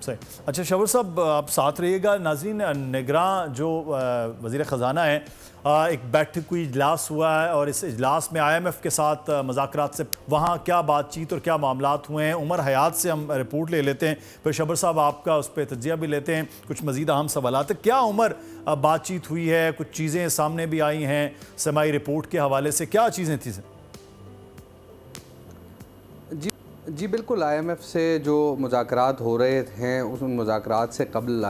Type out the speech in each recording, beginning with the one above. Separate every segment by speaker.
Speaker 1: सही। अच्छा शबर साहब आप साथ रहिएगा। नाज़रीन, निगरान जो वज़ीर ख़ज़ाना है, एक बैठक कोई इजलास हुआ है और इस इजलास में IMF के साथ मुज़ाकरात से वहाँ क्या बातचीत और क्या मामलात हुए हैं, उमर हयात से हम रिपोर्ट ले लेते हैं, फिर शबर साहब आपका उस पर तजिया भी लेते हैं, कुछ मज़ीद अहम सवालात। क्या उमर बातचीत हुई है, कुछ चीज़ें सामने भी आई हैं समाई रिपोर्ट के हवाले से, क्या चीज़ें थी?
Speaker 2: जी बिल्कुल, IMF से जो मुज़ाकरात हो रहे हैं उस मुज़ाकरात से कबल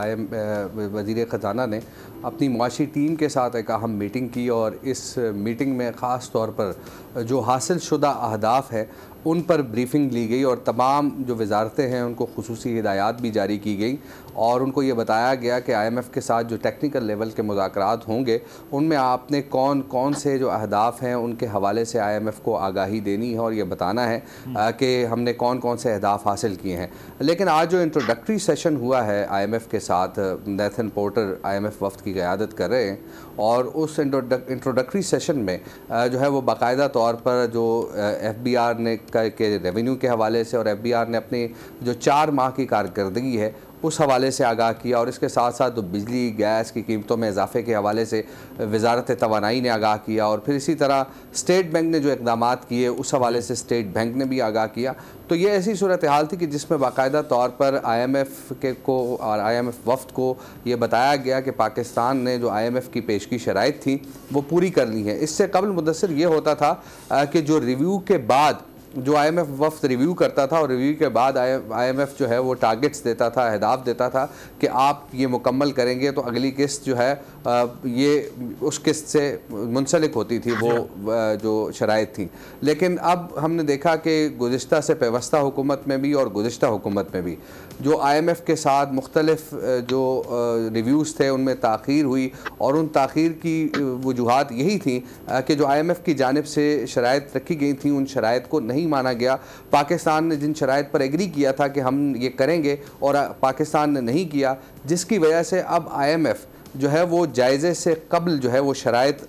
Speaker 2: वज़ीर ख़ज़ाना ने अपनी मुआशी टीम के साथ एक अहम मीटिंग की और इस मीटिंग में ख़ास तौर पर जो हासिल शुदा अहदाफ़ है उन पर ब्रीफिंग ली गई और तमाम जो वज़ारतें हैं उनको खुसूसी हिदायत भी जारी की गई और उनको ये बताया गया कि IMF के साथ जो टेक्निकल लेवल के मुज़ाकरात होंगे उनमें आपने कौन कौन से जो अहदाफ़ हैं उनके हवाले से IMF को आगाही देनी है और ये बताना है कि हमने कौन कौन से अहदाफ़ हासिल किए हैं। लेकिन आज जो इंट्रोडक्टरी सेशन हुआ है IMF के साथ, नेथन पोर्टर IMF वफ़द की क़यादत कर रहे हैं और उस इंट्रोडक्टरी सेशन में जो है वो बाकायदा तौर पर जो FBR ने के रेवेन्यू के हवाले से और FBR ने अपनी जो 4 माह की कारकर्दगी है उस हवाले से आगाह किया और इसके साथ साथ तो बिजली गैस की कीमतों में इजाफे के हवाले से वज़ारत तवानाई ने आगाह किया और फिर इसी तरह स्टेट बैंक ने जो इक़दाम किए उस हवाले से स्टेट बैंक ने भी आगाह किया। तो ये ऐसी सूरत हाल थी कि जिसमें बाकायदा तौर पर IMF को और IMF वफ़द को ये बताया गया कि पाकिस्तान ने जो IMF की पेशगी शराइत थी वो पूरी कर ली है। इससे कबल मुदस्सिर ये होता था कि जो रिव्यू के बाद जो IMF वफ़द रिव्यू करता था और रिव्यू के बाद IMF जो है वो टारगेट्स देता था, अहदाफ देता था कि आप ये मुकम्मल करेंगे तो अगली किस्त जो है ये उस किस्त से मुंसलिक होती थी वो जो शराइत थी। लेकिन अब हमने देखा कि गुज़िश्ता से पेवस्ता हुकूमत में भी और गुज़िश्ता हुकूमत में भी जो IMF के साथ मुख्तलिफ जो रिव्यूज़ थे उनमें ताख़ीर हुई और उन ताख़ीर की वजूहात यही थी कि जो IMF की जानिब से शराइत रखी गई थी उन शराइत को नहीं माना गया। पाकिस्तान ने जिन शराइत पर एग्री किया था कि हम ये करेंगे और पाकिस्तान ने नहीं किया, जिसकी वजह से अब IMF जो है वो जायज़े से कबल जो है वो शराइत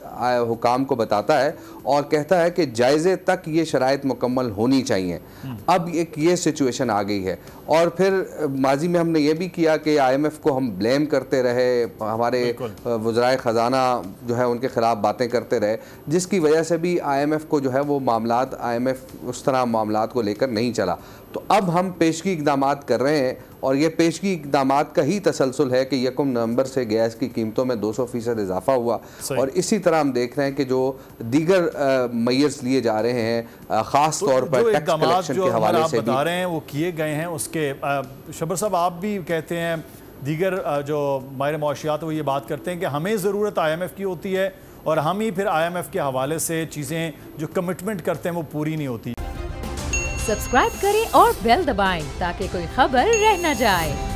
Speaker 2: हुकाम को बताता है और कहता है कि जायज़े तक ये शराइत मुकम्मल होनी चाहिए। अब एक ये सिचुएशन आ गई है और फिर माजी में हमने ये भी किया कि IMF को हम ब्लेम करते रहे, हमारे वज़राए ख़ज़ाना जो है उनके ख़िलाफ़ बातें करते रहे, जिसकी वजह से भी IMF को जो है वो मामलात IMF उस तरह मामलात को लेकर नहीं चला। तो अब हम पेशगी इक़दाम कर रहे हैं और ये पेशगी इक़दाम का ही तसलसल है कि 1 नवंबर से गैस की कीमतों में 200% इजाफा हुआ और इसी तरह हम देख रहे हैं कि जो दीगर मेजर्स लिए जा रहे हैं ख़ास तौर पर टैक्स कलेक्शन के हवाले से
Speaker 1: बता रहे हैं वो किए गए हैं। उसके शबर साहब आप भी कहते हैं, दीगर जो माहिर मुआशियात वो ये बात करते हैं कि हमें ज़रूरत IMF की होती है और हम ही फिर IMF के हवाले से चीज़ें जो कमिटमेंट करते हैं वो पूरी नहीं होती।
Speaker 3: सब्सक्राइब करें और बेल दबाएं ताकि कोई खबर रह न जाए।